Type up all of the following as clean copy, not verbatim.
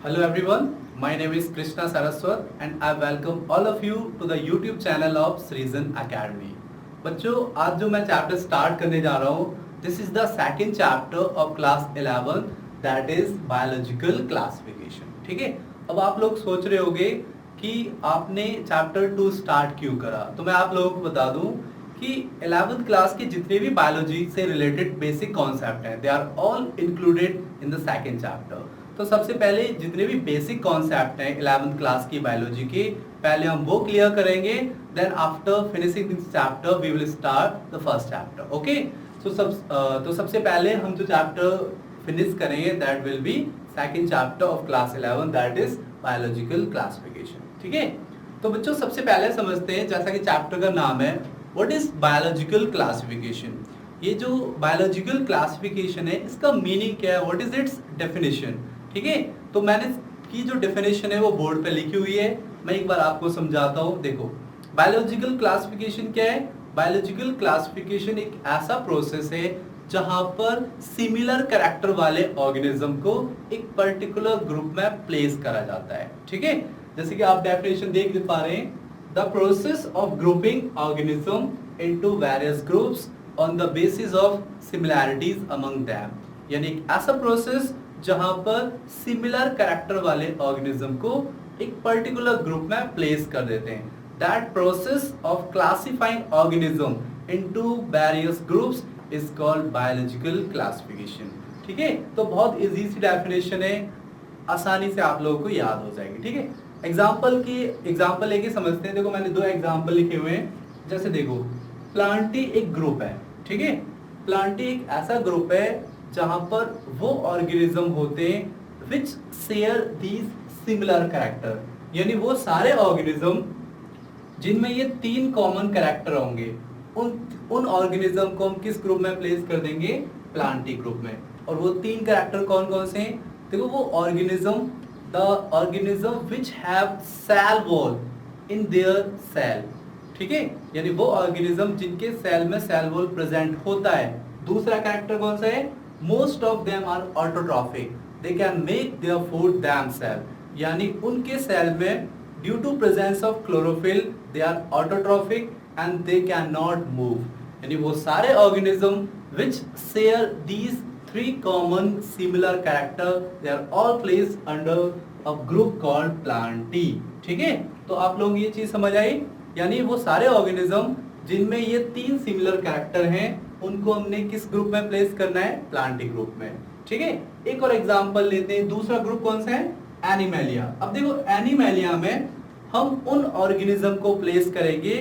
Hello everyone, my name is Krishna Saraswat and I welcome all of you to the YouTube channel of Sreesan Academy. बच्चों आज जो मैं chapter start करने जा रहा हूँ this is the second chapter of class 11 that is biological classification. ठीक है, अब आप लोग सोच रहे होंगे कि आपने चैप्टर 2 स्टार्ट क्यों करा. तो मैं आप लोगों को बता दूं कि 11th क्लास के जितने भी बायोलॉजी से रिलेटेड बेसिक कॉन्सेप्ट हैं they are all included in the second chapter. तो सबसे पहले जितने भी बेसिक कॉन्सेप्ट हैं 11th क्लास की बायोलॉजी के पहले हम वो क्लियर करेंगे. Then after finishing this chapter we will start the first chapter. Okay, तो सबसे पहले हम जो चैप्टर फिनिश करेंगे that will be second chapter of class 11 that is biological classification. ठीक है, तो बच्चों सबसे पहले समझते हैं जैसा कि चैप्टर का नाम है व्हाट इज बायोलॉजिकल क्लासिफिकेशन. ये जो बायोलॉजिकल क्लासिफिकेशन है इसका मीनिंग क्या है, व्हाट इज इट्स डेफिनेशन. ठीक है, तो मैंने की जो डेफिनेशन है वो बोर्ड पे लिखी हुई है, मैं एक बार आपको समझाता हूँ. देखो बायोलॉजिकल क्लासिफिकेशन क्या है. बायोलॉजिकल क्लासिफिकेशन एक ऐसा प्रोसेस है जहां पर सिमिलर कैरेक्टर वाले ऑर्गेनिज्म को एक पर्टिकुलर ग्रुप में प्लेस करा जाता है. ठीक है, जैसे कि आप डेफिनेशन देख पा रहे हैं, the process of grouping organism into various groups on the basis of similarities among them. यानी एक ऐसा प्रोसेस जहां पर सिमिलर कैरेक्टर वाले ऑर्गेनिज्म को एक पर्टिकुलर ग्रुप में प्लेस कर देते हैं. That process of classifying organism into various groups is called biological classification. ठीक है, तो बहुत इजी सी डेफिनेशन है, आसानी से आप लोगों को याद हो जाएगी. ठीक है, एग्जांपल लेके समझते हैं. देखो मैंने दो एग्जांपल लिखे हुए हैं. जैसे देखो प्लांटी एक ग्रुप है. ठीक है, प्लांटी एक ऐसा ग्रुप है जहां पर वो ऑर्गेनिज्म होते हैं विच शेयर दीज सिमिलर कैरेक्टर. यानी वो सारे ऑर्गेनिज्म जिनमें ये तीन कॉमन कैरेक्टर होंगे उन ऑर्गेनिज्म को हम किस ग्रुप में प्लेस कर देंगे, प्लांटी ग्रुप में. और वो तीन कैरेक्टर कौन कौन से हैं. देखो वो organism, the organism which have cell wall in their cell. ठीक है, यानी वो ऑर्गेनिज्म जिनके सेल में सेल वॉल प्रेजेंट होता है. दूसरा कैरेक्टर कौन सा है, most of them are autotrophic, they can make their food themselves. यानी उनके सेल में due to presence of chlorophyll they are autotrophic and they cannot move. यानी वो सारे organism which share these three common similar character they are all placed under a group called Plantae. ठीक है, तो आप लोग ये चीज समझ आई. यानी वो सारे ऑर्गेनिज्म जिनमें ये तीन सिमिलर कैरेक्टर हैं उनको हमने किस ग्रुप में प्लेस करना है, प्लांटी ग्रुप में. ठीक है, एक और एग्जांपल लेते हैं. दूसरा ग्रुप कौन सा है, एनिमेलिया. अब देखो एनिमेलिया में हम उन ऑर्गेनिज्म को प्लेस करेंगे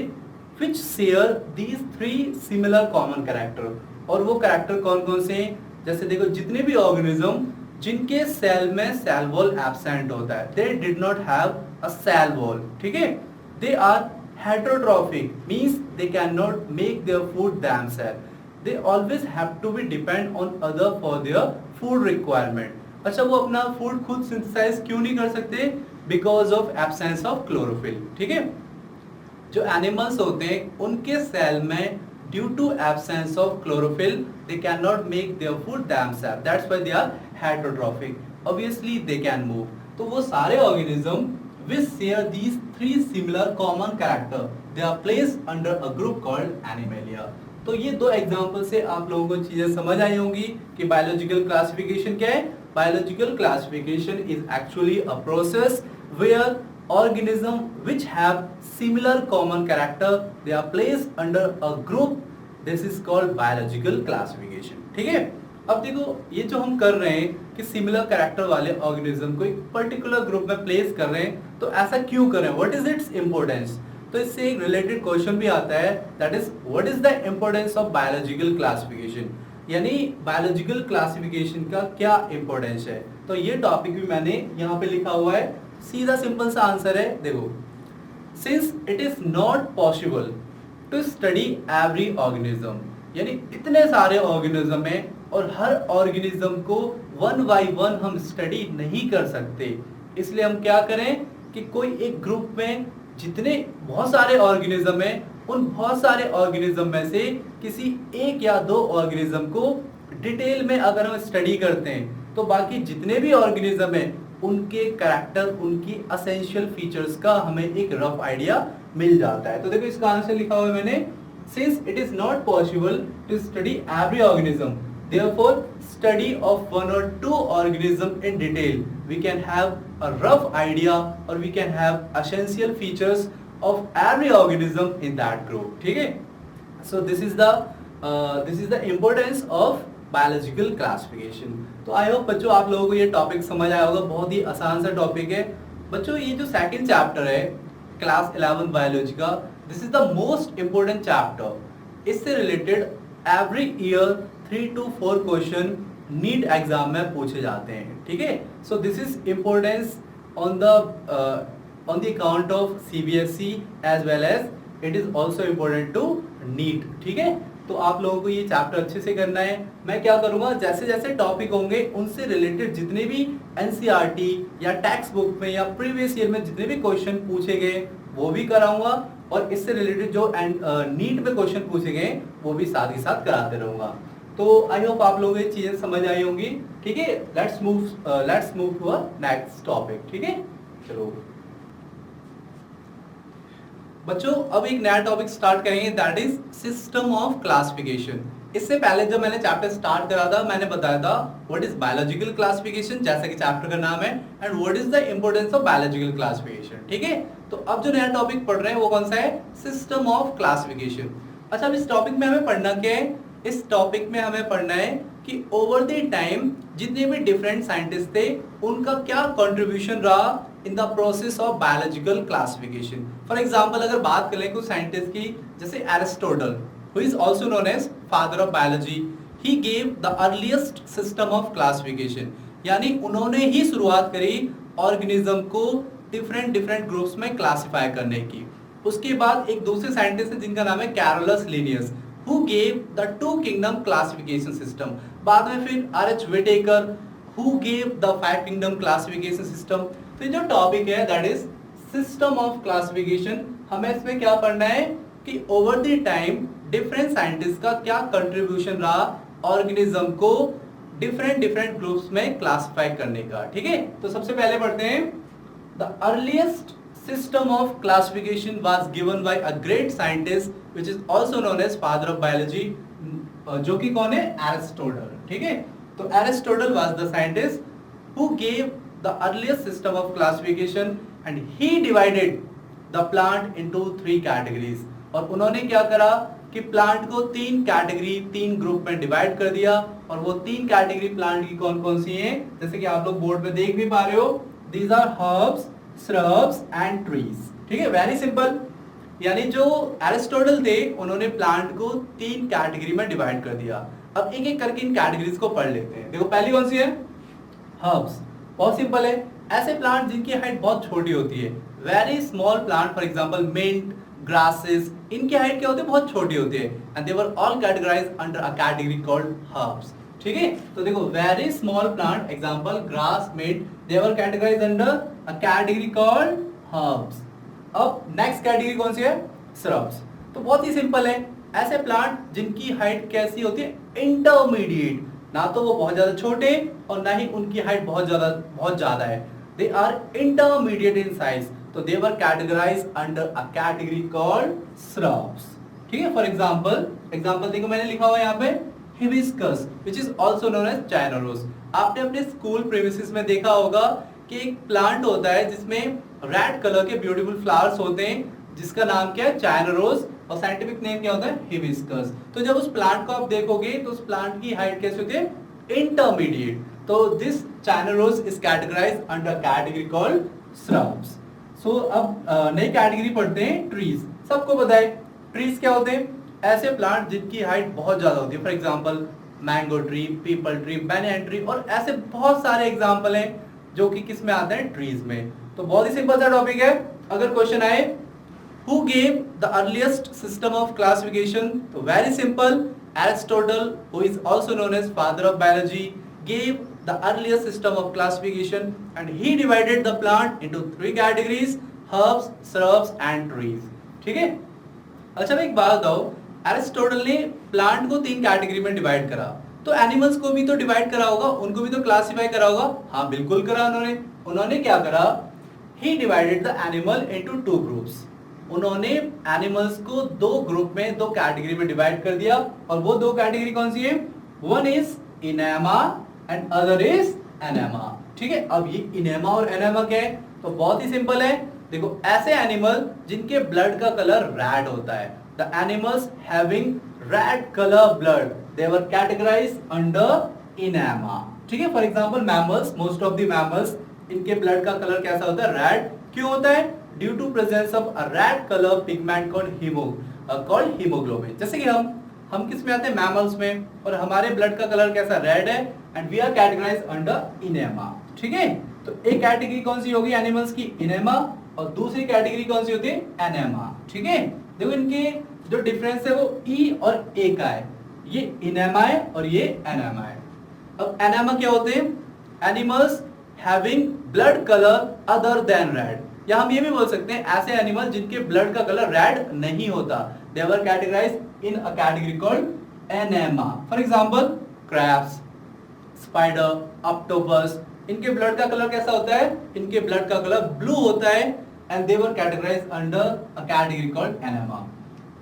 which share these three similar common character. और वो कैरेक्टर कौन कौन से हैं, जैसे देखो जितने भी ऑर्गेनिज्म जिनके सेल में सेल वॉल एब्सेंट होता है, they did not have a cell wall. ठीक है, they are heterotrophic, means they cannot make their food themselves. They always have to be depend on other for their food requirement. अच्छा, वो अपना food खुद synthesise क्यों नहीं कर सकते, because of absence of chlorophyll. ठीक है, जो एनिमल्स होते हैं उनके सेल में due to absence of chlorophyll they can not make their food themselves. That's why they are heterotrophic. Obviously they can move. तो वो सारे organism which share these three similar common character they are placed under a group called Animalia. तो ये दो example से आप लोगों को चीजें समझ आई होंगी कि बायोलॉजिकल क्लासिफिकेशन क्या है. Biological classification is actually a process where organism which have similar common character they are placed under a group. This is called biological classification. ठीक है, अब देखो ये जो हम कर रहे हैं कि सिमिलर कैरेक्टर वाले ऑर्गेनिज्म को एक पर्टिकुलर ग्रुप में प्लेस कर रहे हैं, तो ऐसा क्यों कर रहे हैं, व्हाट इज इट्स इंपॉर्टेंस. तो इससे एक रिलेटेड क्वेश्चन भी आता है, that is what is the importance of biological classification. यानी बायोलॉजिकल क्लासिफिकेशन का क्या इंपॉर्टेंस है. तो ये टॉपिक भी मैंने यहाँ पे लिखा हुआ है. सीधा सिंपल सा आंसर है, देखो since it is not possible to study every organism. यानी इतने सारे ऑर्गेनिज्म हैं और हर ऑर्गेनिज्म को वन बाय वन हम स्टडी नहीं कर सकते, इसलिए हम क्या करें कि कोई एक ग्रुप में जितने बहुत सारे ऑर्गेनिज्म हैं उन बहुत सारे ऑर्गेनिज्म में से किसी एक या दो ऑर्गेनिज्म को डिटेल में अगर हम स्टडी करते हैं तो बाकी जितने भी ऑर्गेनिज्म है उनके कैरेक्टर, उनकी असेंशियल फीचर्स का हमें एक रफ आइडिया मिल जाता है। तो देखो इसका आंसर लिखा हुआ है मैंने, since it is not possible to study every organism, therefore study of one or two organism in detail, we can have a rough idea or we can have essential features of every organism in that group, ठीक है। so this is the importance of biological classification. तो I hope बच्चों आप लोगों को ये topic समझ आया होगा, बहुत ही आसान सा टॉपिक है बच्चों। ये जो सेकंड चैप्टर है क्लास 11 बायोलॉजी का, this is the most important chapter. इससे related every year 3 to 4 question NEET exam में पूछे जाते हैं, ठीक है। So this is importance on the account of CBSE as well as it is also important to NEET, ठीक है। तो आप लोगों को ये चैप्टर अच्छे से करना है। मैं क्या करूंगा, जैसे जैसे टॉपिक होंगे उनसे रिलेटेड जितने भी NCERT या टेक्स्ट बुक में या प्रीवियस ईयर में जितने भी क्वेश्चन पूछे गए वो भी कराऊंगा, और इससे रिलेटेड जो नीट में क्वेश्चन पूछे गए वो भी साथ ही साथ कराते रहूंगा। तो आई होप आप लोगों को ये चीजें समझ आई होंगी, ठीक है। Let's move to a next topic, ठीक है। चलो बच्चों अब एक नया टॉपिक स्टार्ट करेंगे, that is system of classification. इससे पहले जब मैंने चैप्टर स्टार्ट करा था मैंने बताया था व्हाट इज बायोलॉजिकल क्लासिफिकेशन, जैसा कि चैप्टर का नाम है, and what is the importance of biological classification, ठीक है। तो अब जो नया टॉपिक पढ़ रहे हैं वो कौन सा है, सिस्टम ऑफ क्लासिफिकेशन। अच्छा, अब इस टॉपिक में हमें पढ़ना क्या है, इस टॉपिक में हमें पढ़ना है कि ओवर द टाइम जितने भी डिफरेंट साइंटिस्ट थे उनका क्या कंट्रीब्यूशन रहा in the process of biological classification. For example अगर बात करें कुछ साइंटिस्ट की, जैसे Aristotle who is also known as father of biology, he gave the earliest system of classification, यानी उन्होंने ही शुरुआत करी ऑर्गेनिज्म को डिफरेंट डिफरेंट ग्रुप्स में क्लासिफाई करने की। उसके बाद एक दूसरे साइंटिस्ट है जिनका नाम है Carolus Linnaeus, who gave the two kingdom classification system। बाद में फिर RH Whittaker who gave the five kingdom classification system। तो जो टॉपिक है that is system of classification. हमें इसमें क्या पढ़ना है कि over the time different scientist का क्या कंट्रीब्यूशन रहा ऑर्गेनिज्म को डिफरेंट डिफरेंट ग्रुप्स में क्लासिफाई करने का, ठीक है। तो सबसे पहले पढ़ते हैं, the earliest system of classification was given by a great scientist which is also known as father of biology, जो कि कौन है, एरिस्टोटल, ठीक है। तो Aristotle was the scientist who gave the earliest system of classification and he divided the plant into 3 categories. और उन्होंने क्या करा कि प्लांट को 3 कैटेगरी 3 ग्रुप में डिवाइड कर दिया, और वो 3 कैटेगरी प्लांट की कौन कौन सी हैं, जैसे कि आप लोग बोर्ड पे देख भी पा रहे हो, these are herbs, shrubs and trees, ठीक है। वेरी सिंपल, यानी जो एरिस्टोटल थे उन्होंने प्लांट को 3 कैटेगरी में डिवाइड कर दिया। अब एक एक करके इन कैटेगरीज को पढ़ लेते हैं। देखो पहली कौन सी है, हर्ब्स। बहुत सिंपल है, ऐसे प्लांट जिनकी हाइट बहुत छोटी होती है, very small plant, for example mint, grasses, इनकी हाइट क्या होती है, बहुत छोटी होती है, and they were all categorised under a category called herbs, ठीक है। तो देखो very small plant, example grass, mint, they were categorised under a category called herbs. अब नेक्स्ट कैटेगरी कौन सी है, श्रब्स। तो बहुत ही सिंपल है, ऐसे प्लांट जिनकी हाइट कैसी होती है, इंटरमीडिएट, ना तो वो बहुत ज्यादा छोटे और ना ही उनकी हाइट बहुत ज्यादा है, they are intermediate in size, तो they were categorized under a category called shrubs, ठीक है। फॉर एग्जाम्पल देखो मैंने लिखा हुआ है यहाँ पे hibiscus which is also known as China rose। आपने अपने स्कूल प्रीमिसेस में देखा होगा कि एक प्लांट होता है जिसमें रेड कलर के ब्यूटीफुल फ्लावर्स होते हैं, जिसका नाम क्या है, चाइना रोज, और साइंटिफिक नेम क्या होता है, हिबिस्कस। तो जब उस प्लांट को आप देखोगे तो उस प्लांट की हाइट कैसे होती है, इंटरमीडिएट, तो this China rose is categorized under category called shrubs. So अब नई कैटेगरी पढ़ते हैं, ट्रीज। सबको पता है ट्रीज क्या होते हैं, ऐसे प्लांट जिनकी हाइट बहुत ज्यादा होती है, for example mango tree, people tree, banyan tree, और ऐसे बहुत सारे एग्जांपल हैं जो कि किस में आते हैं, ट्रीज में। तो बहुत ही सिंपल सा टॉपिक है। अगर क्वेश्चन आए who gave the earliest system of classification, तो very simple, Aristotle who is also known as father of biology gave the earliest system of classification and he divided the plant into 3 categories, herbs, shrubs and trees, ठीक है। अच्छा मैं एक बात बताओ, Aristotle ने plant को 3 कैटेगरी में डिवाइड करा, तो एनिमल्स को भी तो डिवाइड करा होगा, उनको भी तो क्लासिफाई करा होगा। हाँ बिल्कुल करा उन्होंने क्या करा, he divided the animal into two groups. उन्होंने एनिमल्स को दो ग्रुप में, दो कैटेगरी में डिवाइड कर दिया। और वो दो कैटेगरी कौन सी है, one is enema and other is enema. ठीक है, अब ये इनेमा और एनेमा क्या है, तो बहुत ही सिंपल है। देखो ऐसे एनिमल जिनके ब्लड का कलर रेड होता है, the animals having red colour blood, they were categorised under Enaima. ठीक है, for example mammals, most of the mammals, इनके ब्लड का कलर कैसा होता है, रेड। क्यों होता है, due to presence of a red colour pigment called haemoglobin. जैसे कि हम किस में आते हैं, मैमल्स में, और हमारे ब्लड का कलर कैसा, रेड है, and we are categorised under Enaima. ठीक है, तो एक कैटेगरी कौन सी होगी एनिमल्स की, इनेमा, और दूसरी कैटेगरी कौन सी होती है, एनेमा। ठीक है, देखो इनके जो डिफरेंस है वो ई और ए का है, ये इनेमा है और ये एनेमा है। अब एनेमा क्या होते हैं, animals having blood colour other than red, या हम ये भी बोल सकते हैं ऐसे एनिमल जिनके ब्लड का कलर रेड नहीं होता, they were categorized in a category called enema. For example crabs, spider, octopus, इनके ब्लड का कलर कैसा होता है, इनके ब्लड का कलर ब्लू होता है, and they were categorised under a category called enema.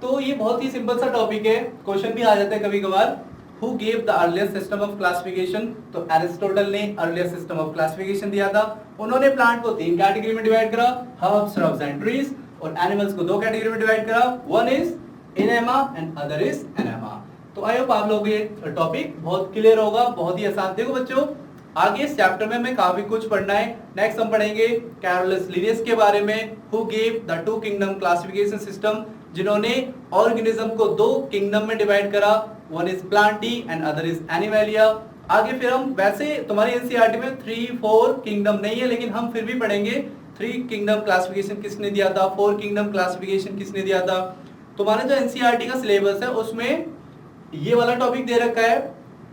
तो ये बहुत ही सिंपल सा टॉपिक है, क्वेश्चन भी आ जाता है कभी कभार। Who gave the earliest system of classification? तो एरिस्टोटल ने earliest system of classification दिया था। उन्होंने प्लांट को तीन कैटेगरी में डिवाइड करा, herbs, shrubs and trees, और एनिमल्स को दो कैटेगरी में डिवाइड करा, one is enema and other is enema। तो आई होप आप लोगों को ये टॉपिक बहुत क्लियर होगा, बहुत ही आसान। देखो बच्चों, आगे इस चैप्टर में हमें काफी कुछ पढ़ना है। नेक्स्ट हम पढ़ेंगे कैरोलस लिनियस के बारे में, who gave the two kingdom classification system, जिन्होंने ऑर्गेनिज्म को दो किंगडम में डिवाइड करा, one is Plantae and other is Animalia. आगे फिर हम, वैसे तुम्हारी एनसीईआरटी में 3-4 किंगडम नहीं है, लेकिन हम फिर भी पढ़ेंगे 3 किंगडम क्लासिफिकेशन किसने दिया था, 4 किंगडम क्लासिफिकेशन किसने दिया था। तुम्हारा जो एनसीईआरटी का सिलेबस है उसमें ये वाला टॉपिक दे रखा है,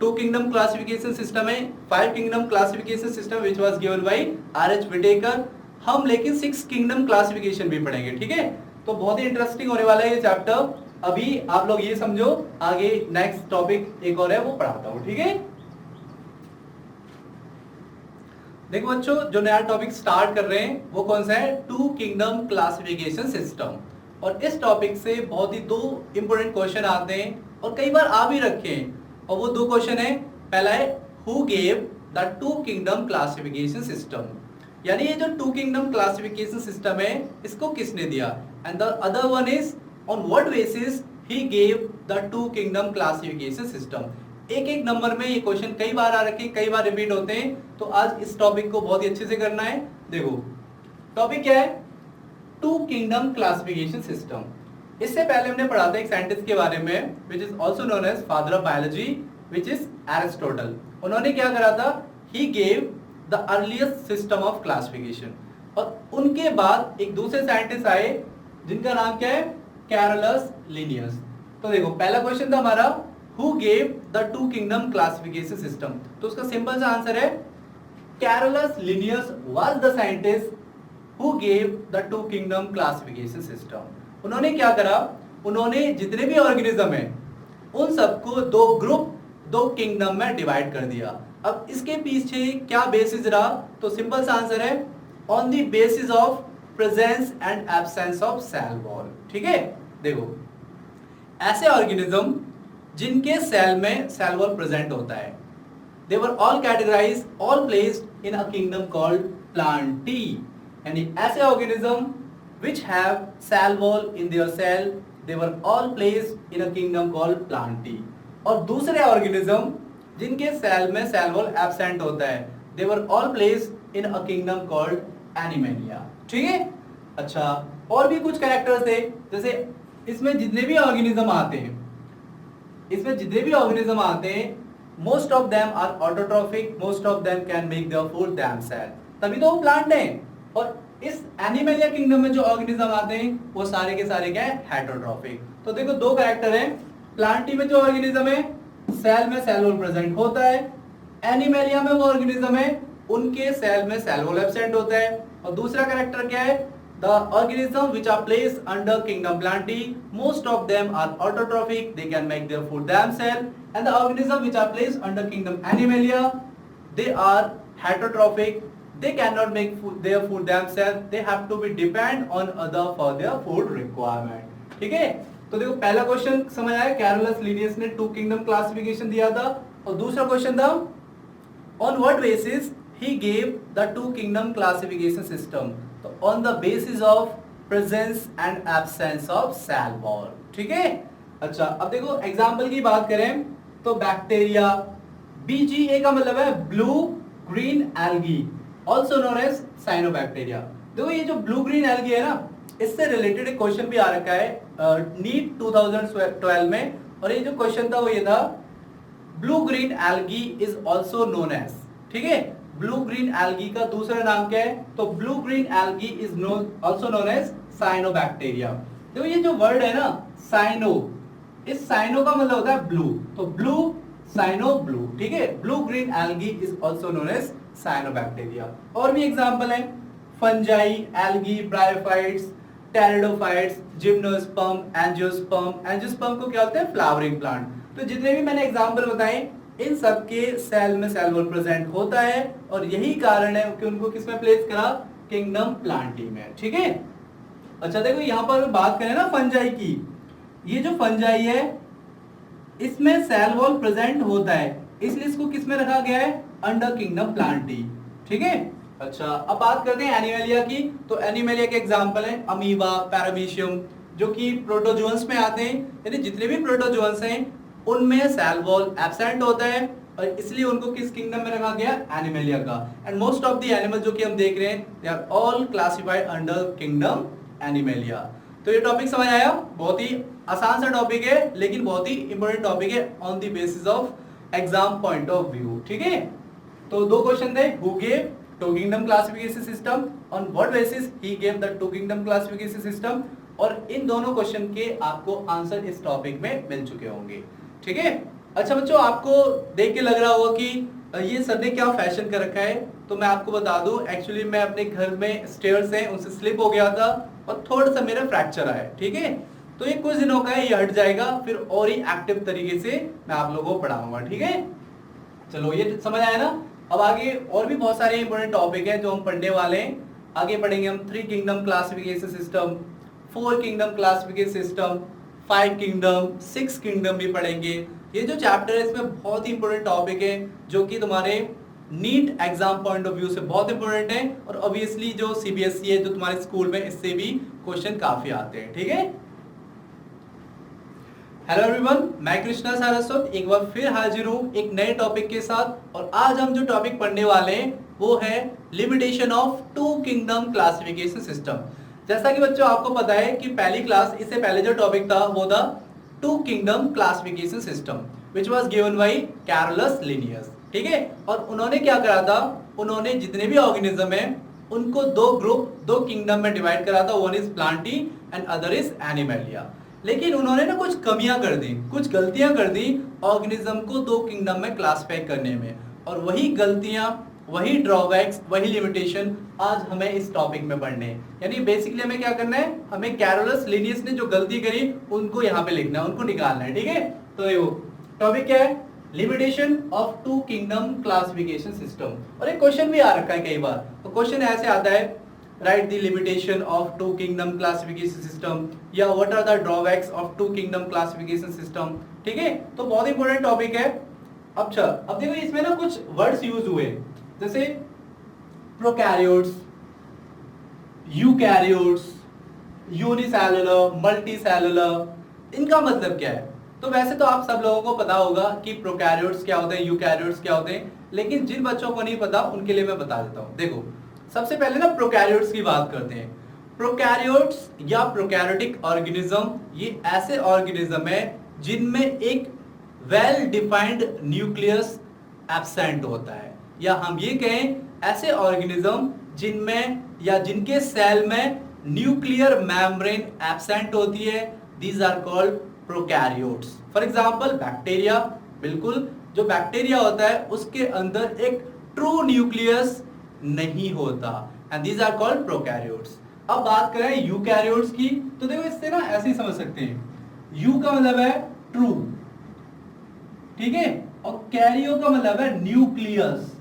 2 किंगडम क्लासिफिकेशन सिस्टम है, 5 kingdom classification system which was given by R H. Whittaker. हम लेकिन 6 किंगडम क्लासिफिकेशन भी पढ़ेंगे। ठीक है, तो बहुत ही इंटरेस्टिंग होने वाला है ये चैप्टर। अभी आप लोग ये समझो, आगे नेक्स्ट टॉपिक एक और है वो पढ़ाता हूं। ठीक है, देखो बच्चों, जो नया टॉपिक स्टार्ट कर रहे हैं वो कौन सा है, 2 किंगडम क्लासिफिकेशन सिस्टम। और इस टॉपिक से बहुत ही 2 इंपोर्टेंट क्वेश्चन आते हैं और कई बार आ भी रखे हैं, और वो 2 क्वेश्चन है। पहला है who gave the 2 kingdom classification system, यानी ये जो 2 किंगडम क्लासिफिकेशन सिस्टम है इसको किसने दिया, and the other one is on what basis he gave the 2 kingdom classification system. एक एक नंबर में ये क्वेश्चन कई बार आ रखे, कई बार रिपीट होते हैं, तो आज इस टॉपिक को बहुत ही अच्छे से करना है। देखो टॉपिक क्या है, 2 किंगडम क्लासिफिकेशन सिस्टम। इससे पहले हमने पढ़ा था एक साइंटिस्ट के बारे में which is also known as father of biology, which is Aristotle. उन्होंने क्या करा था, he gave the earliest system of classification. और उनके बाद एक दूसरे साइंटिस्ट आए जिनका नाम क्या है, कैरोलस लिनियस। तो देखो पहला क्वेश्चन था हमारा, who gave the 2 kingdom classification system. तो उसका सिंपल सा आंसर है Carolus Linnaeus was the scientist who gave the 2 kingdom classification system. उन्होंने क्या करा, उन्होंने जितने भी ऑर्गेनिज्म है उन सबको 2 ग्रुप, 2 किंगडम में डिवाइड कर दिया। अब इसके पीछे क्या बेसिस रहा, तो सिंपल सा आंसर है on the basis of presence and absence of cell wall. ठीक है, देखो ऐसे ऑर्गेनिज्म जिनके सेल में सेल वॉल प्रेजेंट होता है, they were all categorized, all placed in a kingdom called Plantae। यानी ऐसे organism which have cell wall in their cell, they were all placed in a kingdom called Plantae। और दूसरे organism जिनके cell में cell wall absent होता है, they were all placed in a kingdom called Animalia। ठीक है, अच्छा और भी कुछ कैरेक्टर्स थे, जैसे इसमें जितने भी ऑर्गेनिज्म आते हैं, most of them are autotrophic, most of them can make their food themself, तभी तो वो प्लांट है। और इस एनिमलिया किंगडम में जो ऑर्गेनिज्म आते हैं वो सारे के सारे क्या है, हेटरोट्रॉफिक। तो देखो 2 कैरेक्टर हैं, प्लांटी में जो ऑर्गेनिज्म है सेल में सेल वॉल प्रेजेंट होता है, एनिमलिया में वो ऑर्गेनिज्म है उनके सेल में सेल वॉल एब्सेंट होता है। और दूसरा कैरेक्टर क्या है, the organism which are placed under kingdom Plantae, most of them are autotrophic, they can make their food themselves, and the organism which are placed under kingdom Animalia, they are heterotrophic. They cannot make their food themselves. They have to be depend on other for their food requirement. ठीक है, तो देखो पहला question समझ आया, Carolus Linnaeus ने two kingdom classification दिया था, और दूसरा क्वेश्चन था on what basis he gave the two kingdom classification system, तो on the basis of presence and absence of cell wall. ठीक है, अच्छा अब देखो एग्जांपल की बात करें तो बैक्टीरिया, बीजीए का मतलब है blue green algae, also known as cyanobacteria. देखो ये जो ब्लू ग्रीन एल्गी है ना, इससे रिलेटेड एक क्वेश्चन भी आ रखा है नीट 2012 में, और ये जो क्वेश्चन था वो ये था blue green algae is also known as, ठीक है, ब्लू ग्रीन एल्गी का दूसरा नाम क्या है, तो blue green algae is also known as cyanobacteria. देखो ये जो वर्ड है ना साइनो, इस साइनो का मतलब होता है ब्लू, तो ब्लू साइनो ब्लू, ठीक है, blue green algae is also known as cyanobacteria. और भी एग्जांपल है fungi, algae, bryophytes, pteridophytes, gymnosperm, angiosperm. Angiosperm को क्या होता है, फ्लावरिंग प्लांट। तो जितने भी मैंने एग्जांपल बताए इन सबके सेल में सेल वॉल प्रेजेंट होता है, और यही कारण है कि उनको किसमें प्लेस करा, किंगडम प्लांटी में। ठीक है, अच्छा देखो यहां पर बात करें ना फंजाई की, ये जो फंजाई है इसमें सेल वॉल प्रेजेंट होता है, इसलिए इसको किसमें रखा गया है, अंडर किंगडम प्लांटी। ठीक है, अच्छा अब बात करते हैं एनिमेलिया की, तो एनिमेलिया के एग्जांपल हैं अमीबा, पैरामीशियम, जो कि प्रोटोजोअन्स में आते हैं, यानी जितने भी प्रोटोजोअन्स हैं उनमें सेल वॉल एब्सेंट होता है, और इसलिए उनको किस किंगडम में रखा गया, एनिमेलिया का। And most of the animal जो कि हम देख रहे हैं they are all classified under kingdom animalia. तो ये टॉपिक समझ आया, बहुत ही आसान सा टॉपिक है लेकिन बहुत ही इंपॉर्टेंट टॉपिक है on the basis of exam point of view. ठीक है, तो दो क्वेश्चन थे, who gave two kingdom classification system, on what basis he gave the two kingdom classification system, और इन दोनों क्वेश्चन के आपको आंसर इस टॉपिक में मिल चुके होंगे। ठीक है, अच्छा बच्चों आपको देख के लग रहा होगा कि ये सर ने क्या फैशन कर रखा है, तो मैं आपको बता दूं एक्चुअली मैं अपने घर में स्टेयर्स हैं उनसे स्लिप हो गया था और थोड़ा सा मेरा फ्रैक्चर आया। ठीक है, तो ये कुछ दिनों का है, ये हट जाएगा, फिर और ही एक्टिव तरीके से मैं आप लोगों को पढ़ाऊंगा। ठीक है, चलो ये समझ आया ना। अब आगे और भी बहुत सारे इंपॉर्टेंट टॉपिक है जो हम पढ़ने वाले हैं। आगे पढ़ेंगे हम 3 kingdom classification system, 4 kingdom classification system, 5 kingdom, 6 kingdom भी पढ़ेंगे। ये जो चैप्टर है इसमें बहुत ही इंपॉर्टेंट टॉपिक है जो कि तुम्हारे NEET exam point of view से बहुत इंपॉर्टेंट है, और ऑब्वियसली जो सीबीएसई है जो तुम्हारे स्कूल में इससे भी क्वेश्चन काफी आते हैं। ठीक है, हेलो एवरीवन, मैं कृष्णा सारस्वत एक बार फिर हाजिर हूँ एक नए टॉपिक के साथ, और आज हम जो टॉपिक पढ़ने वाले हैं वो है limitation of two kingdom classification system. जैसा कि बच्चों आपको पता है कि पहली क्लास, इससे पहले जो टॉपिक था वो था two kingdom classification system which was given by Carolus Linnaeus. ठीक है, और उन्होंने क्या करा था, उन्होंने जितने भी ऑर्गेनिज्म है उनको दो ग्रुप, दो किंगडम में डिवाइड करा था, one is Plantae and other is animalia. लेकिन उन्होंने ना कुछ कमियां कर दी, कुछ गलतियां कर दी ऑर्गेनिज्म को दो किंगडम में क्लासिफाई करने में, और वही गलतियां, वही ड्रॉबैक्स, वही लिमिटेशन आज हमें इस टॉपिक में पढ़ने हैं। यानी बेसिकली हमें क्या करना है, हमें कैरोलस लिनियस ने जो गलती करी उनको यहाँ पे लिखना है, उनको निकालना है। ठीक है, तो ये टॉपिक क्या है, limitation of two kingdom classification system. और एक क्वेश्चन भी आ रखा है कई बार, तो क्वेश्चन ऐसे आता है write the limitation of two kingdom classification system, या what are the drawbacks of two kingdom classification system. ठीक है, तो बहुत इंपॉर्टेंट टॉपिक है। अच्छा अब देखो इसमें ना कुछ वर्ड्स यूज हुए, जैसे प्रोकैरियोट्स, यूकैरियोट्स, यूनिसेलुलर, मल्टीसेलुलर, इनका मतलब क्या है। तो वैसे तो आप सब लोगों को पता होगा कि प्रोकैरियोट्स क्या होते हैं, यूकैरियोट्स क्या होते हैं, लेकिन जिन बच्चों को नहीं पता उनके लिए मैं बता देता हूं। देखो सबसे पहले ना प्रोकैरियोट्स की बात करते हैं। प्रोकैरियोट्स या प्रोकैरियोटिक ऑर्गेनिज्म ये ऐसे ऑर्गेनिज्म है जिनमें एक वेल डिफाइंड न्यूक्लियस एब्सेंट होता है, या हम ये कहें ऐसे ऑर्गेनिज्म जिनमें या जिनके सेल में न्यूक्लियर मेम्ब्रेन एब्सेंट होती है, these are called prokaryotes. For example bacteria, बिल्कुल जो बैक्टीरिया होता है उसके अंदर एक ट्रू न्यूक्लियस नहीं होता, and these are called prokaryotes. अब बात करें यूकैरियोट्स की, तो देखो इससे ना ऐसे ही समझ सकते हैं, यू का मतलब है ट्रू, ठीक है, और कैरियो का मतलब है न्यूक्लियस,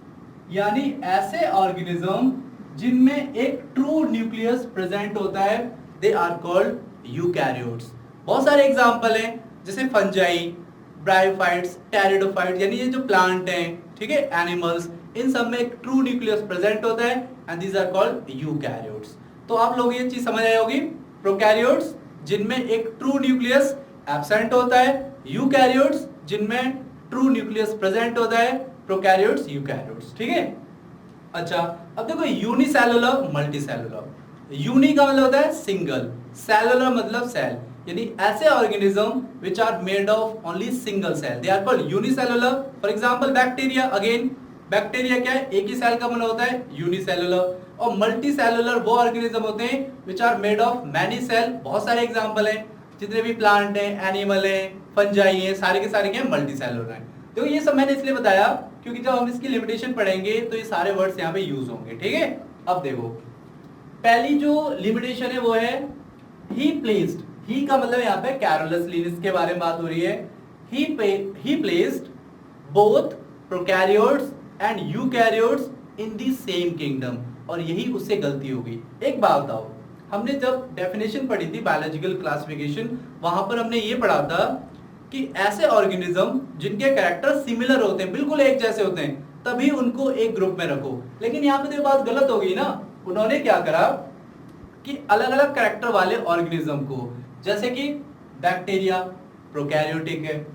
यानी ऐसे ऑर्गेनिज्म जिनमें एक ट्रू न्यूक्लियस प्रेजेंट होता है, दे आर कॉल्ड यूकैरियोट्स। बहुत सारे एग्जांपल हैं, जैसे फंजाई, ब्रायोफाइट्स, टेरिडोफाइट्स, यानी ये जो प्लांट हैं, ठीक है, एनिमल्स, इन सब में एक ट्रू न्यूक्लियस प्रेजेंट होता है and these are called eukaryotes. तो आप लोग ये चीज समझ आए होगी, प्रोकैरियोट्स जिनमें एक ट्रू न्यूक्लियस एब्सेंट होता है, यूकैरियोट्स जिनमें ट्रू न्यूक्लियस प्रेजेंट होता है, प्रोकैरियोट्स, यूकैरियोट्स, ठीक है। अच्छा, अब देखो यूनिसेलुलर, मल्टीसेलुलर। यूनि का मतलब होता है सिंगल, सेलुलर मतलब सेल, यानी ऐसे organism which are made of only single cell, they are called unicellular. For example bacteria, again bacteria क्या है, एक ही सेल का बना होता है, यूनिसेलुलर। और मल्टीसेलुलर वो ऑर्गेनिज्म होते हैं which are made of many cell. बहुत सारे एग्जांपल हैं, जितने भी प्लांट हैं, एनिमल हैं, फंजाई हैं, सारे के सारे क्या मल्टीसेलुलर हैं। देखो ये सब मैंने इसलिए बताया क्योंकि जब हम इसकी लिमिटेशन पढ़ेंगे तो ये सारे वर्ड्स यहाँ पे यूज होंगे, ठीक है। अब देखो पहली जो लिमिटेशन है वो है ही प्लेस्ड। ही का मतलब यहाँ पे कैरोलस लिनियस के बारे में बात हो रही है। ही placed both prokaryotes and eukaryotes in the same kingdom, और यही उससे गलती होगी। एक बात बताओ, हमने जब डेफिनेशन पढ़ी थी बायोलॉजिकल क्लासिफिकेशन, वहां पर हमने ये पढ़ा था कि ऐसे ऑर्गेनिज्म जिनके कैरेक्टर सिमिलर होते हैं, बिल्कुल एक जैसे होते हैं, तभी उनको एक ग्रुप में रखो। लेकिन यहाँ पे तो बात गलत हो गई ना। उन्होंने क्या करा कि अलग अलग कैरेक्टर वाले ऑर्गेनिज्म को, जैसे कि बैक्टीरिया प्रोकैरियोटिक है,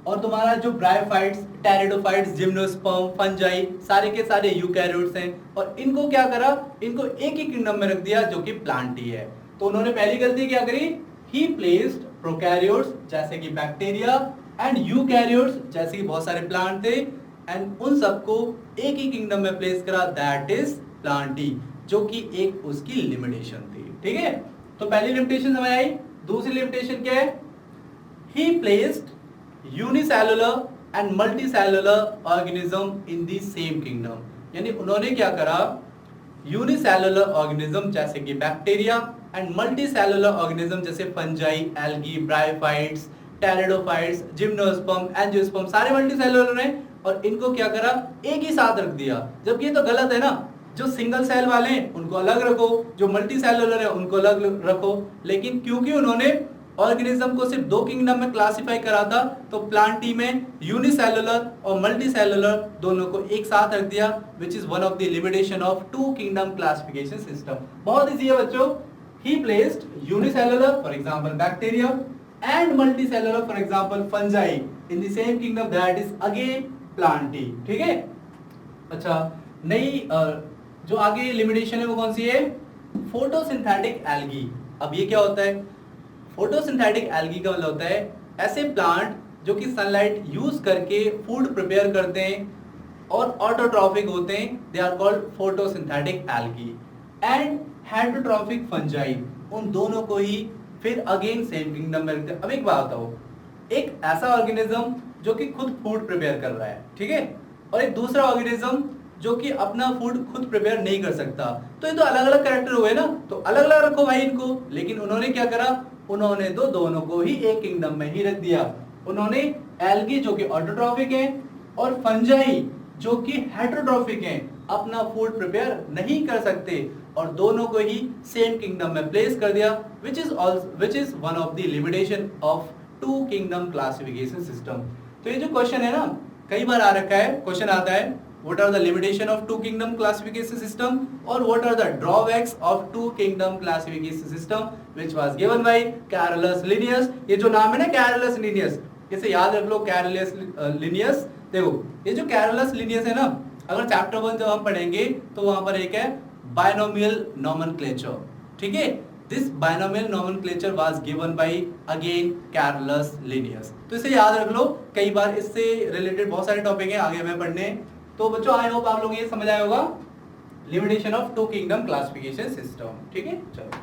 और तुम्हारा जो ब्रायोफाइट्स, टेरिडोफाइट्स, जिम्नोस्पर्म, फंजाई, सारे के सारे यूकैरियोट्स हैं, और इनको क्या करा, इनको एक ही किंगडम में रख दिया जो कि प्लांट ही है। तो उन्होंने पहली गलती क्या करी, ही प्लेस्ड प्रोकैरियोट्स जैसे कि बैक्टीरिया एंड यूकैरियोट्स जैसे कि बहुत सारे प्लांट थे, एंड उन सबको एक ही किंगडम में प्लेस करा, दैट इज प्लांटी, जो कि एक उसकी लिमिटेशन थी, ठीक है। तो पहली लिमिटेशन समझ आई। दूसरी लिमिटेशन क्या है, ही placed unicellular and multicellular organism in the same kingdom, यानी उन्होंने क्या करा, यूनिसेलुलर ऑर्गेनिज्म जैसे कि बैक्टीरिया एंड मल्टीसेलुलर ऑर्गेनिज्म जैसे fungi, algae, bryophytes, pteridophytes, gymnosperm, angiosperm, सारे मल्टीसेलुलर हैं, और इनको क्या करा, एक ही साथ रख दिया। जबकि ये तो गलत है ना, जो सिंगल सेल वाले हैं उनको अलग रखो, जो मल्टीसेलुलर है उनको अलग रखो। लेकिन क्योंकि उन्होंने ऑर्गेनिज्म को सिर्फ दो किंगडम में क्लासिफाई करा था, तो प्लांटी में यूनिसेलुलर और मल्टीसेलुलर दोनों को एक साथ रख दिया, which is one of the limitation of two kingdom classification system. बहुत इजी है बच्चों। He placed unicellular for example bacteria and multicellular for example fungi in the same kingdom, that is again plantae, ठीक है। अच्छा, नई जो आगे limitation है वो कौन सी है, फोटोसिंथेटिक एल्गी। अब ये क्या होता है, फोटोसिंथेटिक एल्गी का मतलब होता है ऐसे प्लांट जो कि सनलाइट यूज करके फूड प्रिपेयर करते हैं और ऑटोट्रॉफिक होते हैं, they are called photosynthetic algae. And heterotrophic fungi, उन दोनों को ही फिर अगेन सेम किंगडम में रखते हैं। अब एक बात बताओ, एक ऐसा ऑर्गेनिज्म जो कि खुद फूड प्रिपेयर कर रहा है, ठीक है, और एक दूसरा ऑर्गेनिज्म जो कि अपना फूड खुद प्रिपेयर नहीं कर सकता, तो ये तो अलग अलग कैरेक्टर हुए ना, तो अलग अलग रखो भाई इनको। लेकिन उन्होंने क्या करा, उन्होंने तो दोनों को ही एक किंगडम में ही रख दिया। उन्होंने एल्गी जो कि ऑटोट्रॉफिक है और फंजाई जो कि हेटेरोट्रॉफिक हैं, अपना फूड प्रिपेयर नहीं कर सकते, और दोनों को ही सेम किंगडम में प्लेस कर दिया, which is one of the limitation of two kingdom classification system। तो ये जो क्वेश्चन है ना, कई बार आ रखा है, क्वेश्चन आता है what are the limitation of two kingdom classification system और what are the drawbacks of two kingdom classification system, which was given by Carolus Linnaeus। ये जो नाम है ना Carolus Linnaeus, इसे याद रख लो, Carolus Linnaeus। देखो ये जो Carolus Linnaeus है ना, अगर चैप्टर 1 जब हम पढ़ेंगे तो वहां पर एक है बायनोमियल नोमेनक्लेचर, ठीक है। This binomial nomenclature was given bye again Carolus Linnaeus। तो इसे याद रख लो, कई बार इससे रिलेटेड बहुत सारे टॉपिक हैं आगे हमें पढ़ने। तो बच्चों आई होप आप लोग ये समझ आए होगा limitation of two kingdom classification system, ठीक है। चलो।